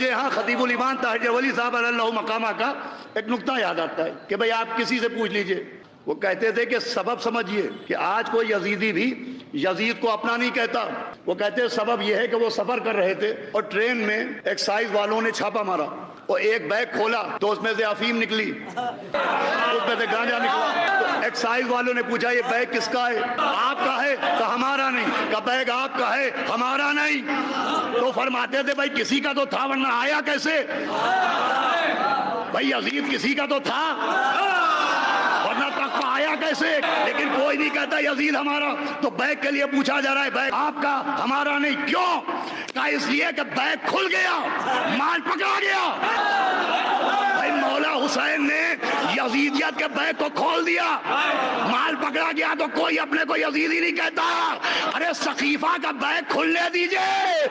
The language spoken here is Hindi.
मुझे यहाँ खतीबुल ईमान ताहिर वली साहब अल्लाह मकामा का एक नुक्ता याद आता है कि भाई आप किसी से पूछ लीजिए। वो कहते थे कि सबब समझिए कि आज कोई यजीदी भी यजीद को अपना नहीं कहता। वो कहते सबब यह है कि वो सफर कर रहे थे और ट्रेन में एक्साइज वालों ने छापा मारा और एक बैग खोला तो उसमें से अफीम निकली, उसमें से गांजा निकला। तो एक्साइज वालों ने पूछा ये बैग किसका है? आपका है? तो हमारा नहीं। का बैग आपका है, हमारा नहीं। तो फरमाते थे भाई किसी का तो था वरना आया कैसे? भाई यजीद किसी का तो था वरना तक आया कैसे? लेकिन कोई नहीं कहता यजीद हमारा। तो बैग के लिए पूछा जा रहा है बैग आपका, हमारा नहीं। क्यों? का इसलिए कि बैग खुल गया, माल पकड़ा गया। भाई मौला हुसैन ने यजीदियत के बैग को खोल दिया, माल पकड़ा गया तो कोई अपने को यजीदी नहीं कहता। अरे सकीफा का बैग खुलने दीजिए।